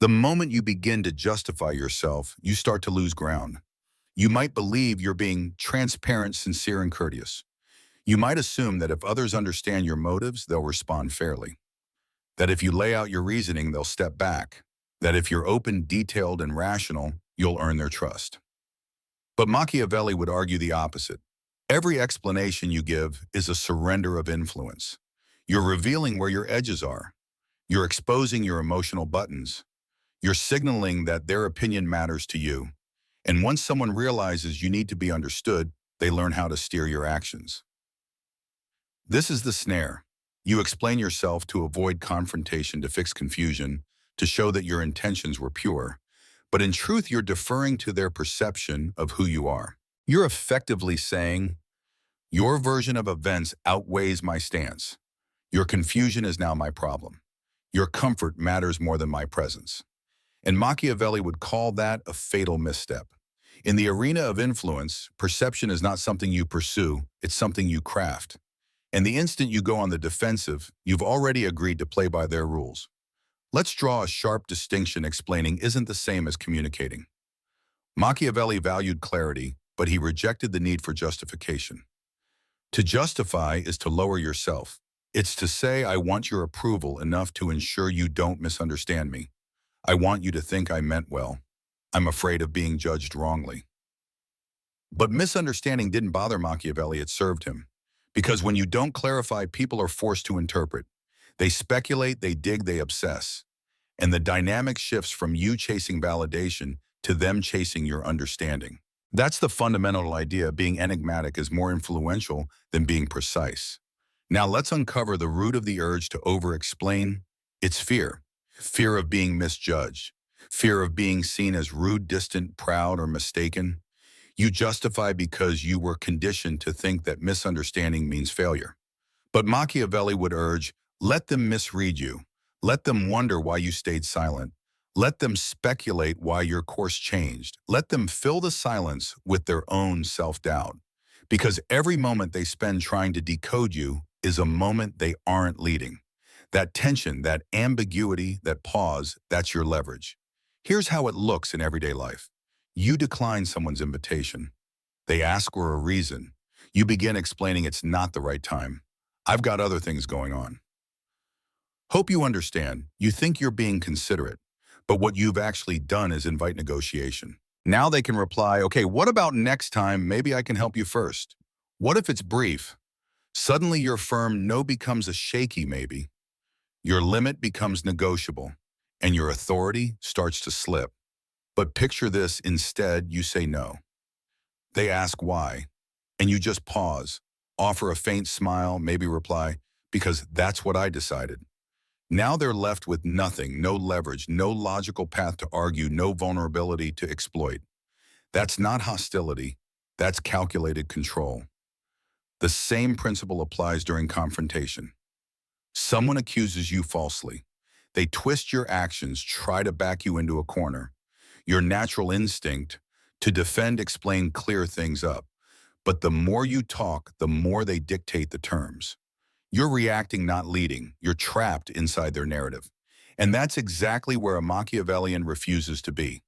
The moment you begin to justify yourself, you start to lose ground. You might believe you're being transparent, sincere, and courteous. You might assume that if others understand your motives, they'll respond fairly. That if you lay out your reasoning, they'll step back. That if you're open, detailed, and rational, you'll earn their trust. But Machiavelli would argue the opposite. Every explanation you give is a surrender of influence. You're revealing where your edges are. You're exposing your emotional buttons. You're signaling that their opinion matters to you. And once someone realizes you need to be understood, they learn how to steer your actions. This is the snare. You explain yourself to avoid confrontation, to fix confusion, to show that your intentions were pure. But in truth, you're deferring to their perception of who you are. You're effectively saying, your version of events outweighs my stance. Your confusion is now my problem. Your comfort matters more than my presence. And Machiavelli would call that a fatal misstep. In the arena of influence, perception is not something you pursue, it's something you craft. And the instant you go on the defensive, you've already agreed to play by their rules. Let's draw a sharp distinction. Explaining isn't the same as communicating. Machiavelli valued clarity, but he rejected the need for justification. To justify is to lower yourself. It's to say, I want your approval enough to ensure you don't misunderstand me. I want you to think I meant well. I'm afraid of being judged wrongly. But misunderstanding didn't bother Machiavelli, it served him. Because when you don't clarify, people are forced to interpret. They speculate, they dig, they obsess. And the dynamic shifts from you chasing validation to them chasing your understanding. That's the fundamental idea. Being enigmatic is more influential than being precise. Now let's uncover the root of the urge to over-explain. It's fear. Fear of being misjudged. Fear of being seen as rude, distant, proud, or mistaken. You justify because you were conditioned to think that misunderstanding means failure. But Machiavelli would urge, let them misread you. Let them wonder why you stayed silent. Let them speculate why your course changed. Let them fill the silence with their own self-doubt. Because every moment they spend trying to decode you is a moment they aren't leading. That tension, that ambiguity, that pause, that's your leverage. Here's how it looks in everyday life. You decline someone's invitation. They ask for a reason. You begin explaining it's not the right time. I've got other things going on. Hope you understand. You think you're being considerate, but what you've actually done is invite negotiation. Now they can reply, okay, what about next time? Maybe I can help you first. What if it's brief? Suddenly your firm no becomes a shaky maybe. Your limit becomes negotiable, and your authority starts to slip. But picture this instead, you say no. They ask why, and you just pause, offer a faint smile, maybe reply, because that's what I decided. Now they're left with nothing, no leverage, no logical path to argue, no vulnerability to exploit. That's not hostility, that's calculated control. The same principle applies during confrontation. Someone accuses you falsely. They twist your actions, try to back you into a corner. Your natural instinct to defend, explain, clear things up. But the more you talk, the more they dictate the terms. You're reacting, not leading. You're trapped inside their narrative. And that's exactly where a Machiavellian refuses to be.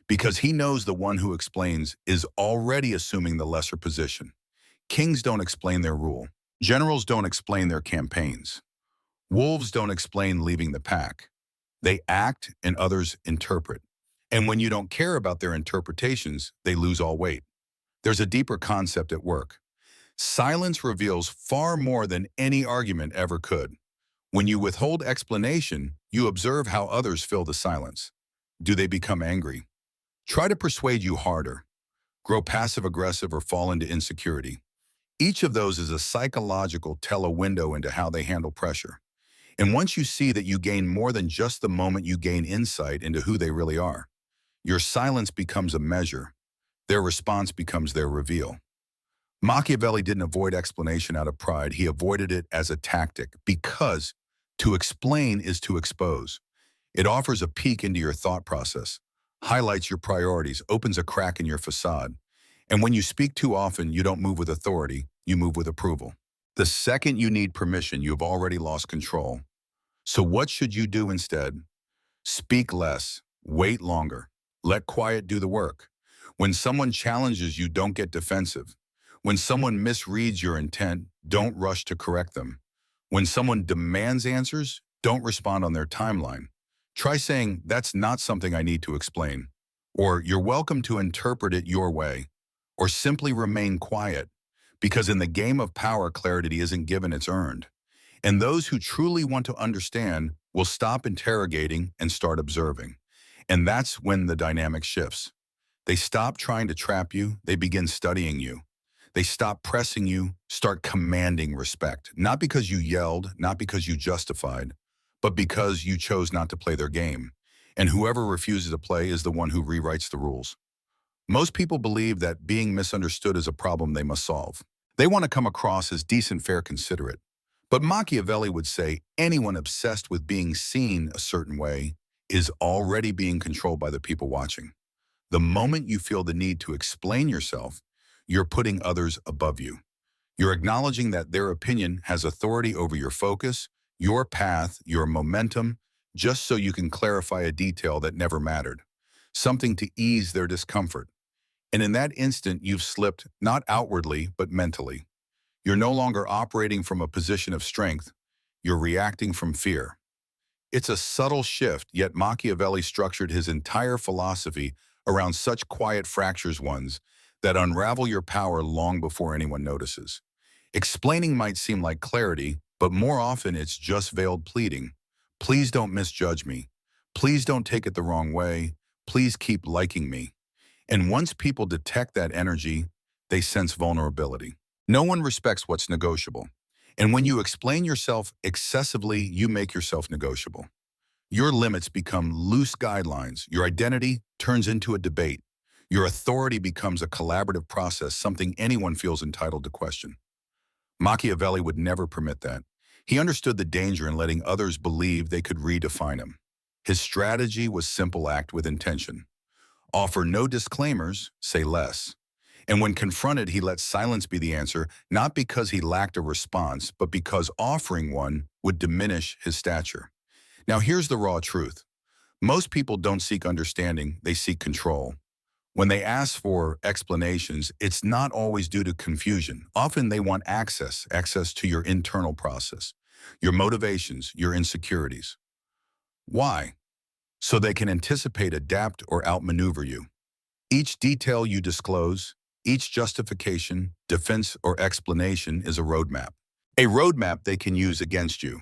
Because he knows the one who explains is already assuming the lesser position. Kings don't explain their rule. Generals don't explain their campaigns. Wolves don't explain leaving the pack. They act and others interpret. And when you don't care about their interpretations, they lose all weight. There's a deeper concept at work. Silence reveals far more than any argument ever could. When you withhold explanation, you observe how others fill the silence. Do they become angry? Try to persuade you harder. Grow passive-aggressive or fall into insecurity. Each of those is a psychological window into how they handle pressure. And once you see that you gain more than just the moment, you gain insight into who they really are. Your silence becomes a measure. Their response becomes their reveal. Machiavelli didn't avoid explanation out of pride. He avoided it as a tactic because to explain is to expose. It offers a peek into your thought process, highlights your priorities, opens a crack in your facade. And when you speak too often, you don't move with authority, you move with approval. The second you need permission, you've already lost control. So what should you do instead? Speak less, wait longer, let quiet do the work. When someone challenges you, don't get defensive. When someone misreads your intent, don't rush to correct them. When someone demands answers, don't respond on their timeline. Try saying, "That's not something I need to explain," or "You're welcome to interpret it your way," or simply remain quiet, because in the game of power, clarity isn't given, it's earned. And those who truly want to understand will stop interrogating and start observing. And that's when the dynamic shifts. They stop trying to trap you, they begin studying you. They stop pressing you, start commanding respect. Not because you yelled, not because you justified, but because you chose not to play their game. And whoever refuses to play is the one who rewrites the rules. Most people believe that being misunderstood is a problem they must solve. They want to come across as decent, fair, considerate. But Machiavelli would say anyone obsessed with being seen a certain way is already being controlled by the people watching. The moment you feel the need to explain yourself, you're putting others above you. You're acknowledging that their opinion has authority over your focus, your path, your momentum, just so you can clarify a detail that never mattered, something to ease their discomfort. And in that instant, you've slipped, not outwardly, but mentally. You're no longer operating from a position of strength. You're reacting from fear. It's a subtle shift, yet Machiavelli structured his entire philosophy around such quiet fractures ones that unravel your power long before anyone notices. Explaining might seem like clarity, but more often it's just veiled pleading. Please don't misjudge me. Please don't take it the wrong way. Please keep liking me. And once people detect that energy, they sense vulnerability. No one respects what's negotiable. And when you explain yourself excessively, you make yourself negotiable. Your limits become loose guidelines. Your identity turns into a debate. Your authority becomes a collaborative process, something anyone feels entitled to question. Machiavelli would never permit that. He understood the danger in letting others believe they could redefine him. His strategy was simple: act with intention. Offer no disclaimers, say less. And when confronted, he let silence be the answer, not because he lacked a response, but because offering one would diminish his stature. Now here's the raw truth. Most people don't seek understanding, they seek control. When they ask for explanations, it's not always due to confusion. Often they want access to your internal process, your motivations, your insecurities. Why? So they can anticipate, adapt, or outmaneuver you. Each detail you disclose, each justification, defense, or explanation is a roadmap. A roadmap they can use against you.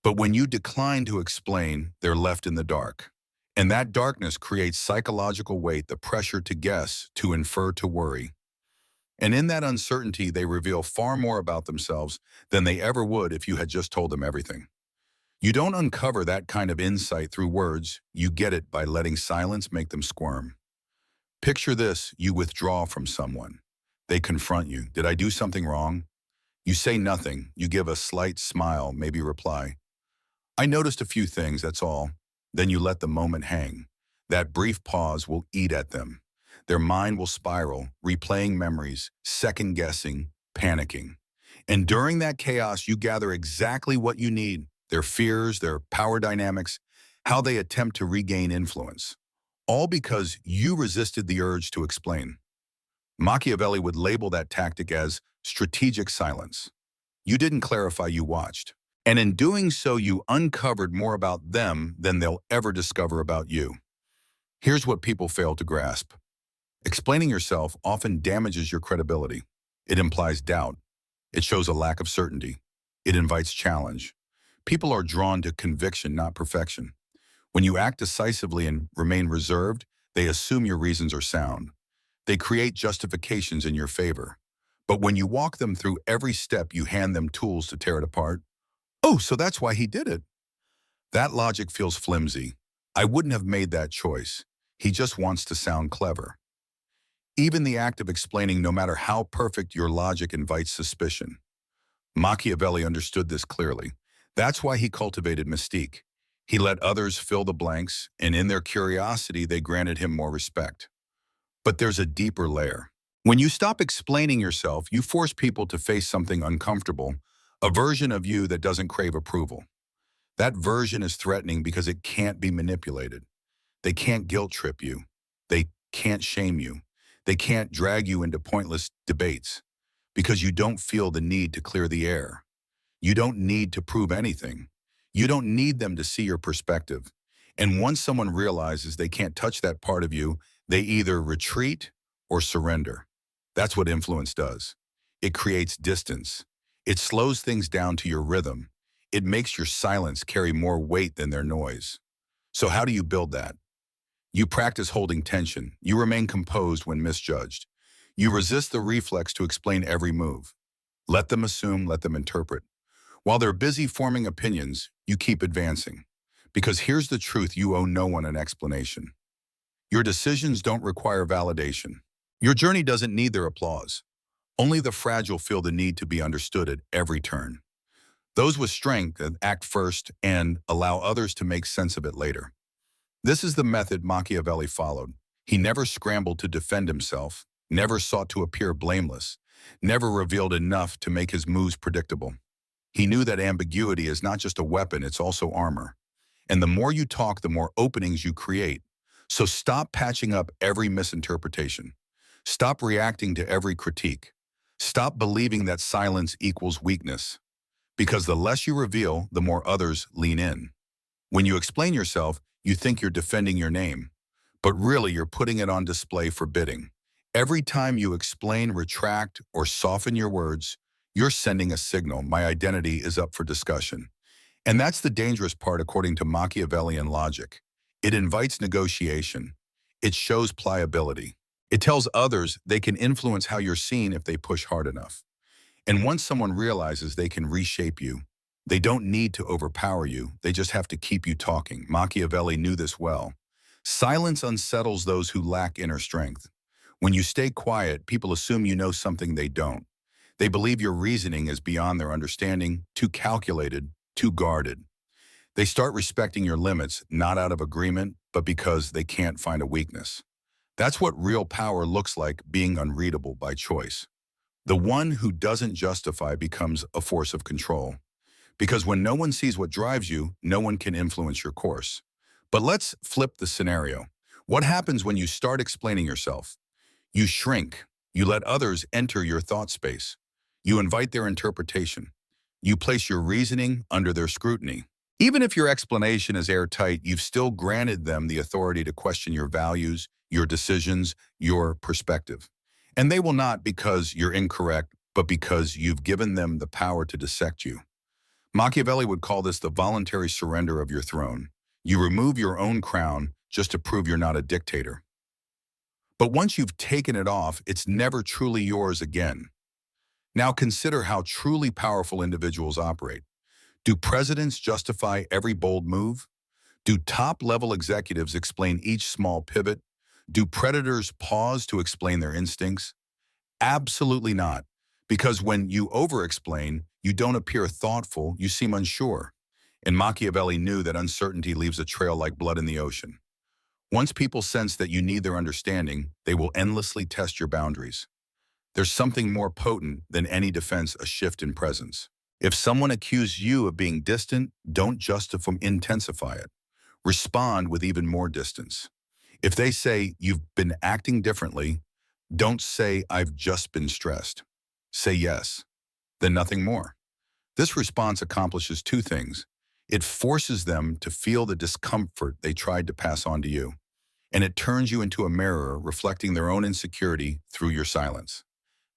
But when you decline to explain, they're left in the dark. And that darkness creates psychological weight, the pressure to guess, to infer, to worry. And in that uncertainty, they reveal far more about themselves than they ever would if you had just told them everything. You don't uncover that kind of insight through words, you get it by letting silence make them squirm. Picture this: you withdraw from someone. They confront you. Did I do something wrong? You say nothing. You give a slight smile, maybe reply, I noticed a few things, that's all. Then you let the moment hang. That brief pause will eat at them. Their mind will spiral, replaying memories, second-guessing, panicking. And during that chaos, you gather exactly what you need: their fears, their power dynamics, how they attempt to regain influence. All because you resisted the urge to explain. Machiavelli would label that tactic as strategic silence. You didn't clarify, you watched. And in doing so, you uncovered more about them than they'll ever discover about you. Here's what people fail to grasp. Explaining yourself often damages your credibility. It implies doubt. It shows a lack of certainty. It invites challenge. People are drawn to conviction, not perfection. When you act decisively and remain reserved, they assume your reasons are sound. They create justifications in your favor. But when you walk them through every step, you hand them tools to tear it apart. Oh, so that's why he did it. That logic feels flimsy. I wouldn't have made that choice. He just wants to sound clever. Even the act of explaining, no matter how perfect your logic, invites suspicion. Machiavelli understood this clearly. That's why he cultivated mystique. He let others fill the blanks, and in their curiosity, they granted him more respect. But there's a deeper layer. When you stop explaining yourself, you force people to face something uncomfortable, a version of you that doesn't crave approval. That version is threatening because it can't be manipulated. They can't guilt trip you. They can't shame you. They can't drag you into pointless debates because you don't feel the need to clear the air. You don't need to prove anything. You don't need them to see your perspective. And once someone realizes they can't touch that part of you, they either retreat or surrender. That's what influence does. It creates distance. It slows things down to your rhythm. It makes your silence carry more weight than their noise. So how do you build that? You practice holding tension. You remain composed when misjudged. You resist the reflex to explain every move. Let them assume, let them interpret. While they're busy forming opinions, you keep advancing. Because here's the truth: you owe no one an explanation. Your decisions don't require validation. Your journey doesn't need their applause. Only the fragile feel the need to be understood at every turn. Those with strength act first and allow others to make sense of it later. This is the method Machiavelli followed. He never scrambled to defend himself, never sought to appear blameless, never revealed enough to make his moves predictable. He knew that ambiguity is not just a weapon, it's also armor. And the more you talk, the more openings you create. So stop patching up every misinterpretation. Stop reacting to every critique. Stop believing that silence equals weakness. Because the less you reveal, the more others lean in. When you explain yourself, you think you're defending your name, but really you're putting it on display for bidding. Every time you explain, retract, or soften your words, you're sending a signal: my identity is up for discussion. And that's the dangerous part according to Machiavellian logic. It invites negotiation. It shows pliability. It tells others they can influence how you're seen if they push hard enough. And once someone realizes they can reshape you, they don't need to overpower you, they just have to keep you talking. Machiavelli knew this well. Silence unsettles those who lack inner strength. When you stay quiet, people assume you know something they don't. They believe your reasoning is beyond their understanding, too calculated, too guarded. They start respecting your limits, not out of agreement, but because they can't find a weakness. That's what real power looks like: being unreadable by choice. The one who doesn't justify becomes a force of control. Because when no one sees what drives you, no one can influence your course. But let's flip the scenario. What happens when you start explaining yourself? You shrink. You let others enter your thought space. You invite their interpretation. You place your reasoning under their scrutiny. Even if your explanation is airtight, you've still granted them the authority to question your values, your decisions, your perspective. And they will not because you're incorrect, but because you've given them the power to dissect you. Machiavelli would call this the voluntary surrender of your throne. You remove your own crown just to prove you're not a dictator. But once you've taken it off, it's never truly yours again. Now consider how truly powerful individuals operate. Do presidents justify every bold move? Do top-level executives explain each small pivot? Do predators pause to explain their instincts? Absolutely not. Because when you over-explain, you don't appear thoughtful, you seem unsure. And Machiavelli knew that uncertainty leaves a trail like blood in the ocean. Once people sense that you need their understanding, they will endlessly test your boundaries. There's something more potent than any defense: a shift in presence. If someone accuses you of being distant, don't intensify it. Respond with even more distance. If they say you've been acting differently, don't say I've just been stressed. Say yes, then nothing more. This response accomplishes two things. It forces them to feel the discomfort they tried to pass on to you, and it turns you into a mirror reflecting their own insecurity through your silence.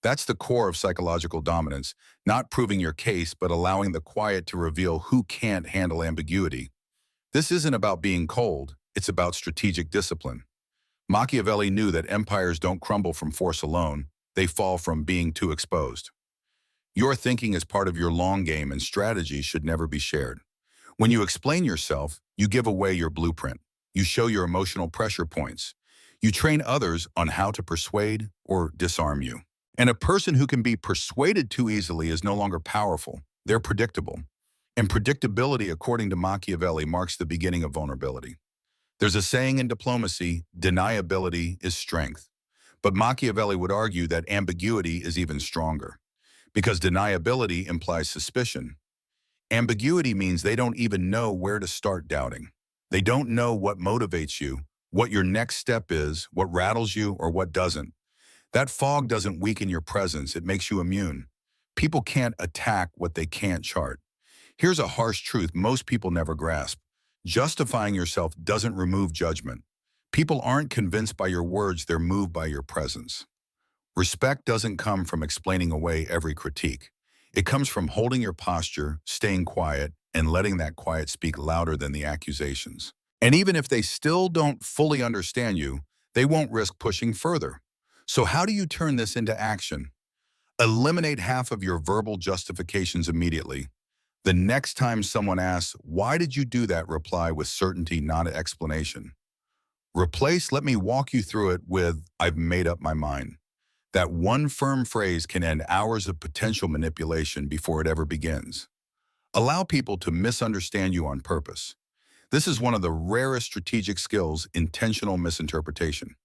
That's the core of psychological dominance, not proving your case, but allowing the quiet to reveal who can't handle ambiguity. This isn't about being cold, it's about strategic discipline. Machiavelli knew that empires don't crumble from force alone, they fall from being too exposed. Your thinking is part of your long game, and strategy should never be shared. When you explain yourself, you give away your blueprint. You show your emotional pressure points. You train others on how to persuade or disarm you. And a person who can be persuaded too easily is no longer powerful. They're predictable. And predictability, according to Machiavelli, marks the beginning of vulnerability. There's a saying in diplomacy: deniability is strength. But Machiavelli would argue that ambiguity is even stronger, because deniability implies suspicion. Ambiguity means they don't even know where to start doubting. They don't know what motivates you, what your next step is, what rattles you, or what doesn't. That fog doesn't weaken your presence, it makes you immune. People can't attack what they can't chart. Here's a harsh truth most people never grasp. Justifying yourself doesn't remove judgment. People aren't convinced by your words, they're moved by your presence. Respect doesn't come from explaining away every critique. It comes from holding your posture, staying quiet, and letting that quiet speak louder than the accusations. And even if they still don't fully understand you, they won't risk pushing further. So how do you turn this into action? Eliminate half of your verbal justifications immediately. The next time someone asks, "Why did you do that?" reply with certainty, not an explanation. Replace "Let me walk you through it" with "I've made up my mind." That one firm phrase can end hours of potential manipulation before it ever begins. Allow people to misunderstand you on purpose. This is one of the rarest strategic skills: intentional misinterpretation.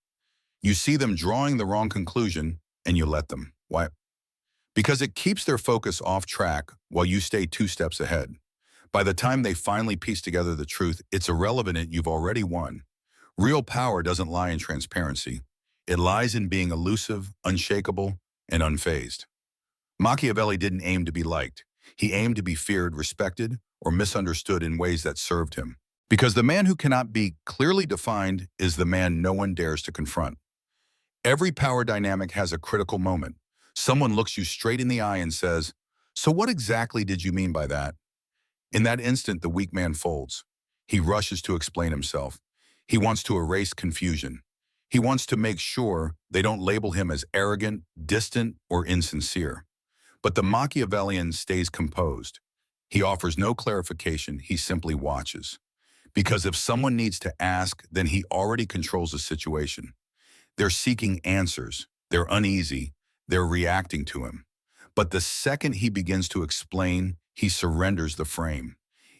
You see them drawing the wrong conclusion, and you let them. Why? Because it keeps their focus off track while you stay 2 steps ahead. By the time they finally piece together the truth, it's irrelevant and you've already won. Real power doesn't lie in transparency. It lies in being elusive, unshakable, and unfazed. Machiavelli didn't aim to be liked. He aimed to be feared, respected, or misunderstood in ways that served him. Because the man who cannot be clearly defined is the man no one dares to confront. Every power dynamic has a critical moment. Someone looks you straight in the eye and says, "So what exactly did you mean by that?" In that instant, the weak man folds. He rushes to explain himself. He wants to erase confusion. He wants to make sure they don't label him as arrogant, distant, or insincere. But the Machiavellian stays composed. He offers no clarification, he simply watches. Because if someone needs to ask, then he already controls the situation. They're seeking answers. They're uneasy. They're reacting to him. But the second he begins to explain, he surrenders the frame.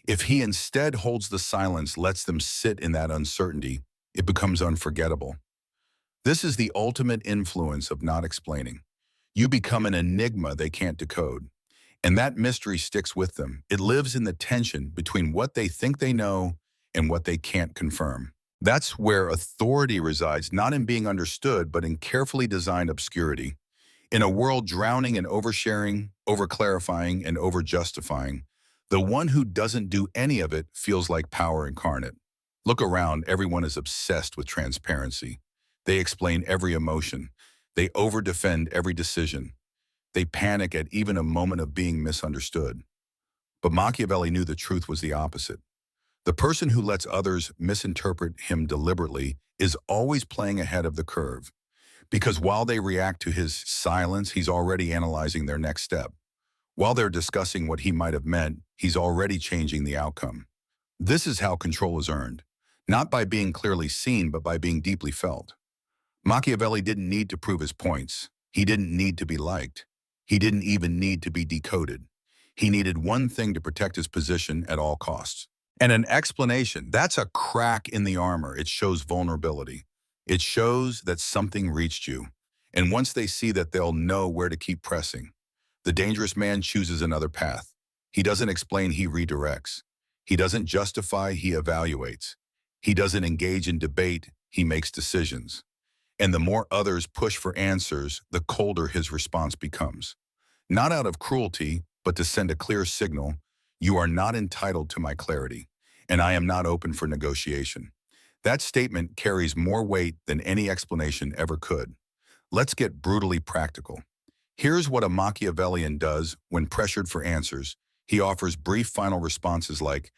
If he instead holds the silence, lets them sit in that uncertainty, it becomes unforgettable. This is the ultimate influence of not explaining. You become an enigma they can't decode. And that mystery sticks with them. It lives in the tension between what they think they know and what they can't confirm. That's where authority resides, not in being understood, but in carefully designed obscurity. In a world drowning in oversharing, overclarifying, and overjustifying, the one who doesn't do any of it feels like power incarnate. Look around, everyone is obsessed with transparency. They explain every emotion. They overdefend every decision. They panic at even a moment of being misunderstood. But Machiavelli knew the truth was the opposite. The person who lets others misinterpret him deliberately is always playing ahead of the curve. Because while they react to his silence, he's already analyzing their next step. While they're discussing what he might have meant, he's already changing the outcome. This is how control is earned, not by being clearly seen, but by being deeply felt. Machiavelli didn't need to prove his points. He didn't need to be liked. He didn't even need to be decoded. He needed one thing to protect his position at all costs. And an explanation, that's a crack in the armor. It shows vulnerability. It shows that something reached you. And once they see that, they'll know where to keep pressing. The dangerous man chooses another path. He doesn't explain, he redirects. He doesn't justify, he evaluates. He doesn't engage in debate, he makes decisions. And the more others push for answers, the colder his response becomes. Not out of cruelty, but to send a clear signal: you are not entitled to my clarity, and I am not open for negotiation. That statement carries more weight than any explanation ever could. Let's get brutally practical. Here's what a Machiavellian does when pressured for answers. He offers brief final responses like,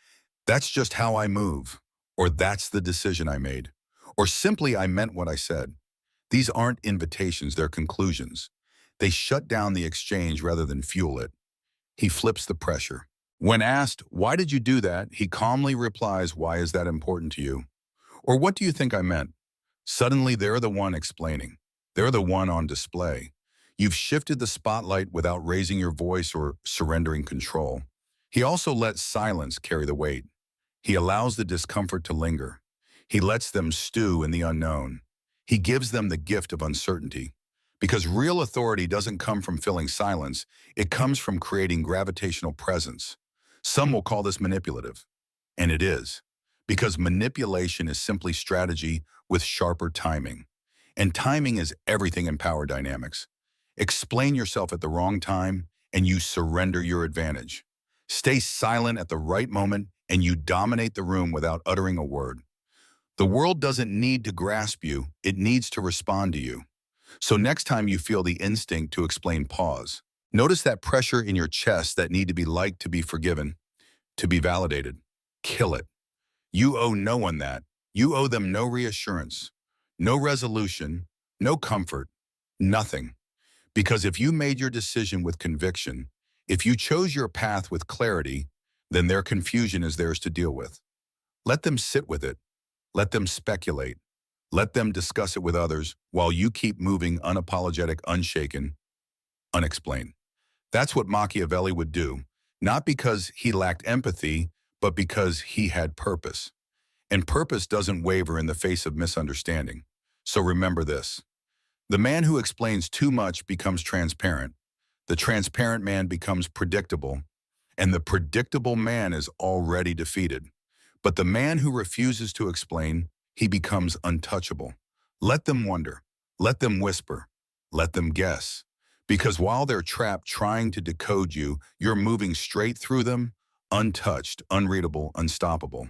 "That's just how I move," or "That's the decision I made," or simply, "I meant what I said." These aren't invitations, they're conclusions. They shut down the exchange rather than fuel it. He flips the pressure. When asked, "Why did you do that?" he calmly replies, "Why is that important to you?" Or, "What do you think I meant?" Suddenly, they're the one explaining. They're the one on display. You've shifted the spotlight without raising your voice or surrendering control. He also lets silence carry the weight. He allows the discomfort to linger. He lets them stew in the unknown. He gives them the gift of uncertainty. Because real authority doesn't come from filling silence, it comes from creating gravitational presence. Some will call this manipulative, and it is, because manipulation is simply strategy with sharper timing. And timing is everything in power dynamics. Explain yourself at the wrong time, and you surrender your advantage. Stay silent at the right moment, and you dominate the room without uttering a word. The world doesn't need to grasp you, it needs to respond to you. So next time you feel the instinct to explain, pause. Notice that pressure in your chest that need to be liked to be forgiven, to be validated. Kill it. You owe no one that. You owe them no reassurance, no resolution, no comfort, nothing. Because if you made your decision with conviction, if you chose your path with clarity, then their confusion is theirs to deal with. Let them sit with it. Let them speculate. Let them discuss it with others while you keep moving unapologetic, unshaken, unexplained. That's what Machiavelli would do, not because he lacked empathy, but because he had purpose. And purpose doesn't waver in the face of misunderstanding. So remember this. The man who explains too much becomes transparent. The transparent man becomes predictable. And the predictable man is already defeated. But the man who refuses to explain, he becomes untouchable. Let them wonder. Let them whisper. Let them guess. Because while they're trapped trying to decode you, you're moving straight through them, untouched, unreadable, unstoppable.